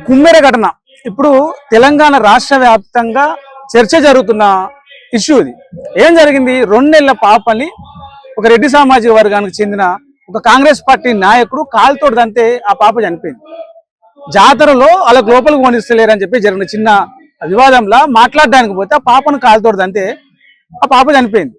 కుమ్మెర ఘటన ఇప్పుడు తెలంగాణ రాష్ట్ర వ్యాప్తంగా చర్చ జరుగుతున్న ఇష్యూ ఇది. ఏం జరిగింది? 2 నెలల పాపని ఒక రెడ్డి సామాజిక వర్గానికి చెందిన ఒక కాంగ్రెస్ పార్టీ నాయకుడు కాలుతోటి దంతే ఆ పాప చనిపోయింది. జాతరలో వాళ్ళకి లోపలికి పోనిస్తలేరని చెప్పి జరిగిన చిన్న వివాదంలో మాట్లాడడానికి పోతే ఆ పాపను కాలుతోటి దంతే ఆ పాప చనిపోయింది.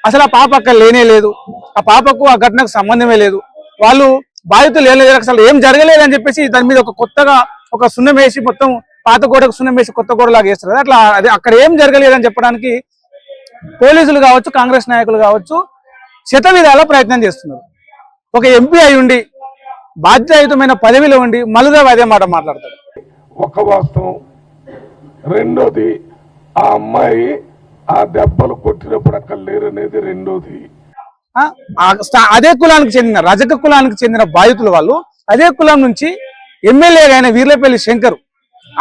అసలు ఆ పాప అక్కడ లేనే లేదు, ఆ పాపకు ఆ ఘటనకు సంబంధమే లేదు, వాళ్ళు బాధితులు ఏం లేదు, అసలు ఏం జరగలేదని చెప్పేసి దాని మీద ఒక కొత్తగా ఒక సున్నం వేసి మొత్తం పాత గోడకు సున్నం వేసి కొత్త గోడలాగా వేస్తారు. అట్లా అది అక్కడ ఏం జరగలేదని చెప్పడానికి పోలీసులు కావచ్చు, కాంగ్రెస్ నాయకులు కావచ్చు శతవిధాల ప్రయత్నం చేస్తున్నారు. ఒక ఎంపీ అయి ఉండి బాధ్యతాయుతమైన పదవిలో ఉండి మలుగా అదే మాట మాట్లాడతారు. ఒక వాస్తవం. రెండోది, ఆ అమ్మాయి ఆ దెబ్బలు కొట్టినప్పుడు అక్కడ లేరనేది రెండోది. అదే కులానికి చెందిన రజక కులానికి చెందిన బాధితులు వాళ్ళు అదే కులం నుంచి ఎమ్మెల్యే అయిన వీర్లపల్లి శంకర్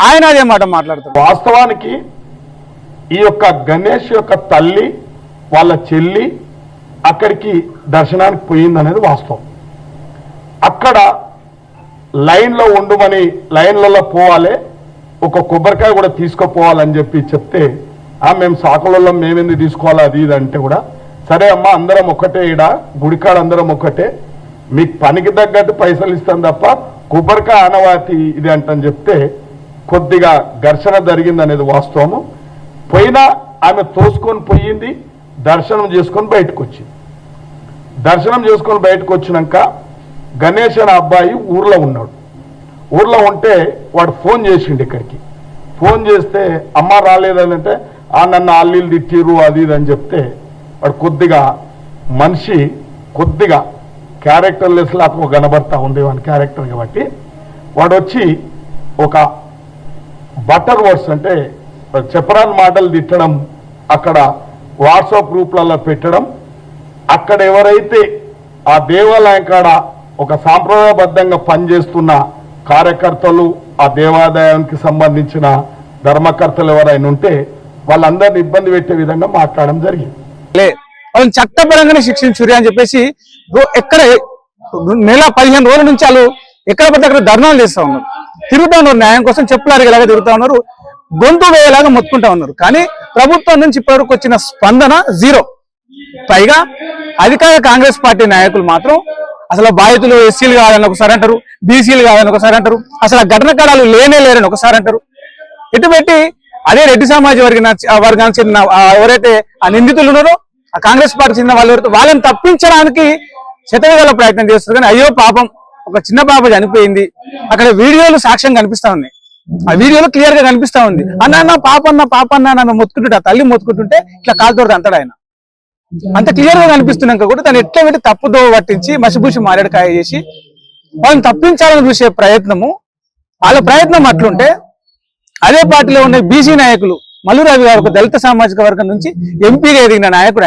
ఆయన అదే మాట మాట్లాడతారు. వాస్తవానికి ఈ యొక్క గణేష్ యొక్క తల్లి వాళ్ళ చెల్లి అక్కడికి దర్శనానికి పోయిందనేది వాస్తవం. అక్కడ లైన్లో ఉండమని లైన్లలో పోవాలి, ఒక కొబ్బరికాయ కూడా తీసుకుపోవాలని చెప్పి చెప్తే మేము సాకులలో మేమెందుకు తీసుకోవాలి అది ఇది అంటే కూడా సరే అమ్మా అందరం ఒక్కటే, ఈడ గుడికాడ అందరం ఒక్కటే, మీకు పనికి తగ్గట్టు పైసలు ఇస్తాం తప్ప కొబ్బరికాయ ఆనవాతి ఇది అంటని చెప్తే కొద్దిగా ఘర్షణ జరిగింది అనేది వాస్తవము. పోయినా ఆమె తోసుకొని పోయింది, దర్శనం చేసుకొని బయటకు వచ్చింది. దర్శనం చేసుకొని బయటకు వచ్చినాక గణేష్ అనే అబ్బాయి ఊర్లో ఉన్నాడు. ఊర్లో ఉంటే వాడు ఫోన్ చేసిండు ఇక్కడికి. ఫోన్ చేస్తే అమ్మ రాలేదంటే నన్ను అల్లీలు తిట్టిరు అది ఇది అని చెప్తే వాడు కొద్దిగా మనిషి కొద్దిగా క్యారెక్టర్ లెస్ లాగా కనబడతా ఉంది వాడి క్యారెక్టర్ కాబట్టి వాడు వచ్చి ఒక బటర్ వర్డ్స్ అంటే చెప్పరాని మాటలు తిట్టడం, అక్కడ వాట్సాప్ గ్రూప్లలో పెట్టడం, అక్కడ ఎవరైతే ఆ దేవాలయం కాడ ఒక సాంప్రదాయబద్ధంగా పనిచేస్తున్న కార్యకర్తలు, ఆ దేవాలయానికి సంబంధించిన ధర్మకర్తలు ఎవరైనా ఉంటే వాళ్ళందరినీ ఇబ్బంది పెట్టే విధంగా మాట్లాడడం జరిగింది. వాళ్ళని చట్టపరంగానే శిక్షించురి అని చెప్పేసి ఎక్కడ నెల 15 రోజుల నుంచి వాళ్ళు ఎక్కడ పడితే అక్కడ ధర్నాలు చేస్తూ ఉన్నారు, తిరుగుతూ ఉన్నారు, న్యాయం కోసం చెప్పులు అరిగేలాగా తిరుగుతూ ఉన్నారు, గొంతు వేయేలాగా మొత్తుకుంటా ఉన్నారు. కానీ ప్రభుత్వం నుంచి ఇప్పటివరకు వచ్చిన స్పందన జీరో. పైగా అధికార కాంగ్రెస్ పార్టీ నాయకులు మాత్రం అసలు బాధితులు ఎస్సీలు కాదని ఒకసారి అంటారు, బీసీలు కాదని ఒకసారి అంటారు, అసలు ఘటన కాలాలు లేనే లేరని ఒకసారి అంటారు. ఇటు పెట్టి అదే రెడ్డి సామాజిక వర్గానికి చెందిన ఎవరైతే ఆ నిందితులు ఉన్నారో ఆ కాంగ్రెస్ పార్టీ చెందిన వాళ్ళని తప్పించడానికి శతవిధాల ప్రయత్నం చేస్తారు. కానీ అయ్యో పాపం ఒక చిన్న పాప చనిపోయింది, అక్కడ వీడియోలు సాక్ష్యం కనిపిస్తా ఉన్నాయి, ఆ వీడియోలో క్లియర్ గా కనిపిస్తా ఉంది. అన్న పాపన్న నన్ను మొత్తుకుంటుంటే ఆ తల్లి మొత్తుకుంటుంటే ఇట్లా కాలుతోటి అంటాడు ఆయన. అంత క్లియర్ గా కనిపిస్తున్నాక కూడా తను ఎట్లా పెట్టి తప్పుదో పట్టించి మసిబూసి మారేడుకాయ చేసి వాళ్ళని తప్పించాలని చూసే ప్రయత్నము, వాళ్ళ ప్రయత్నం అట్లుంటే అదే పార్టీలో ఉండే బీసీ నాయకులు మల్లు రవి గారు ఒక దళిత సామాజిక వర్గం నుంచి ఎంపీగా ఎదిగిన నాయకుడు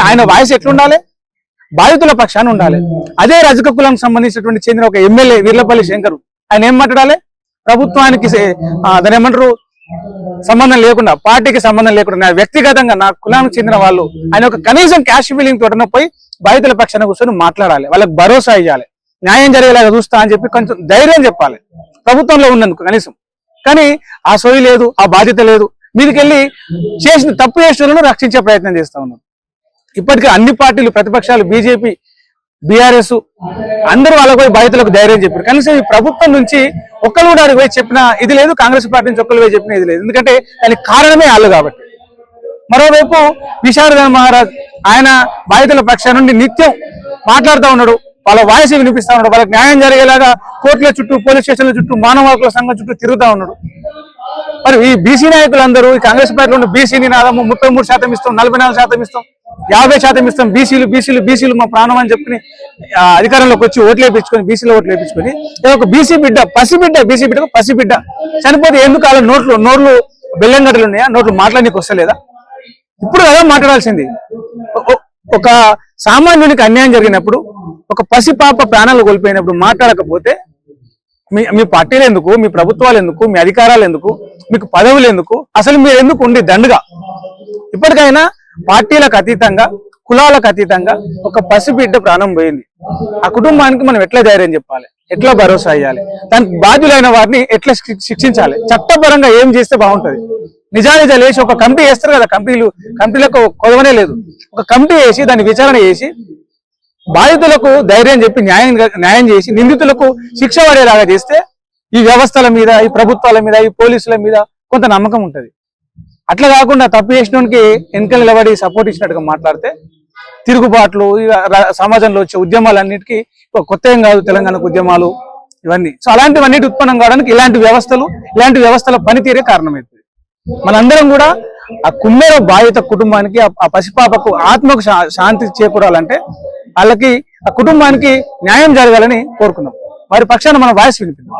ఆయన వాయిస్ ఎట్లుండాలి? బాధితుల పక్షాన ఉండాలి. అదే రజక కులానికి సంబంధించినటువంటి చెందిన ఒక ఎమ్మెల్యే వీర్లపల్లి శంకర్ ఆయన ఏం మాట్లాడాలి? ప్రభుత్వానికి దాని ఏమంటారు సంబంధం లేకుండా, పార్టీకి సంబంధం లేకుండా వ్యక్తిగతంగా నా కులానికి చెందిన వాళ్ళు ఆయన ఒక కనీసం క్యాష్ ఫీలింగ్ తోటన పోయి బాధితుల పక్షాన కూర్చొని మాట్లాడాలి, వాళ్ళకి భరోసా ఇవ్వాలి, న్యాయం జరిగేలాగా చూస్తా అని చెప్పి కొంచెం ధైర్యం చెప్పాలి ప్రభుత్వంలో ఉన్నందుకు కనీసం. కానీ ఆ సోయి లేదు, ఆ బాధ్యత లేదు. మీదికెళ్ళి చేసిన తప్పు చేసిన రక్షించే ప్రయత్నం చేస్తా ఉన్నారు. ఇప్పటికే అన్ని పార్టీలు, ప్రతిపక్షాలు, బీజేపీ, బీఆర్ఎస్ అందరూ వాళ్ళకు పోయి బాధితులకు ధైర్యం చెప్పారు. కనీసం ఈ ప్రభుత్వం నుంచి ఒక్కరు కూడా పోయి చెప్పినా ఇది లేదు, కాంగ్రెస్ పార్టీ నుంచి ఒక్కరు పోయి చెప్పినా ఇది లేదు. ఎందుకంటే దానికి కారణమే వాళ్ళు కాబట్టి. మరోవైపు విశారదన్ మహారాజ్ ఆయన బాధితుల పక్షాన నుండి నిత్యం మాట్లాడుతూ ఉన్నాడు, వాళ్ళ వాయిస్ వినిపిస్తా ఉన్నాడు, వాళ్ళకి న్యాయం జరిగేలాగా కోర్టుల చుట్టూ, పోలీస్ స్టేషన్ల చుట్టూ, మానవ హక్కుల సంఘం చుట్టూ తిరుగుతూ ఉన్నాడు. మరి ఈ బీసీ నాయకులందరూ ఈ కాంగ్రెస్ పార్టీలో ఉన్న బీసీ నినాదము 33% ఇస్తాం, 44% ఇస్తాం, 50% ఇస్తాం, బీసీలు మా ప్రాణం అని చెప్పుకుని అధికారంలోకి వచ్చి ఓట్లు వేయించుకొని బీసీలో ఓట్లు వేయించుకొని ఒక బీసీ బిడ్డ, బీసీ బిడ్డకు పసిబిడ్డ చనిపోతే ఎందుకు వాళ్ళ నోర్లు బెల్లంగడ్డలు ఉన్నాయా? నోట్లు మాట్లాడడానికి వస్తలేదా? ఇప్పుడు కదా మాట్లాడాల్సింది. ఒక సామాన్యునికి అన్యాయం జరిగినప్పుడు, ఒక పసి పాప ప్రాణాలు కోల్పోయినప్పుడు మాట్లాడకపోతే మీ పార్టీలు ఎందుకు, మీ ప్రభుత్వాలు ఎందుకు, మీ అధికారాలు ఎందుకు, మీకు పదవులు ఎందుకు, అసలు మీరు ఎందుకు ఉండి దండుగా? ఇప్పటికైనా పార్టీలకు అతీతంగా కులాలకు అతీతంగా ఒక పసిబిడ్డ ప్రాణం పోయింది. ఆ కుటుంబానికి మనం ఎట్లా ధైర్యం చెప్పాలి, ఎట్లా భరోసా అయ్యాలి, దానికి బాధ్యులైన వారిని ఎట్లా శిక్షించాలి, చట్టపరంగా ఏం చేస్తే బాగుంటది. నిజానిజాలు వేసి ఒక కమిటీ వేస్తారు కదా, కమిటీలకు కొదవనే లేదు. ఒక కమిటీ వేసి దాన్ని విచారణ చేసి బాధితులకు ధైర్యం చెప్పి న్యాయం చేసి నిందితులకు శిక్ష పడేలాగా చేస్తే ఈ వ్యవస్థల మీద, ఈ ప్రభుత్వాల మీద, ఈ పోలీసుల మీద కొంత నమ్మకం ఉంటది. అట్లా కాకుండా తప్పు చేసినోనికి వెనకలు నిలబడి సపోర్ట్ ఇచ్చినట్టుగా మాట్లాడితే తిరుగుబాట్లు, సమాజంలో వచ్చే ఉద్యమాలన్నిటికీ కొత్త ఏం కాదు తెలంగాణకు ఉద్యమాలు ఇవన్నీ. సో అలాంటివన్నిటి ఉత్పన్నం కావడానికి ఇలాంటి వ్యవస్థల పనితీరే కారణమవుతుంది. మనందరం కూడా ఆ కుమ్మేర బాధిత కుటుంబానికి, ఆ పసిపాపకు ఆత్మకు శాంతి చేకూరాలంటే వాళ్ళకి, ఆ కుటుంబానికి న్యాయం జరగాలని కోరుకుందాం. వారి పక్షాన మన వాయిస్ వినిపిద్దాం.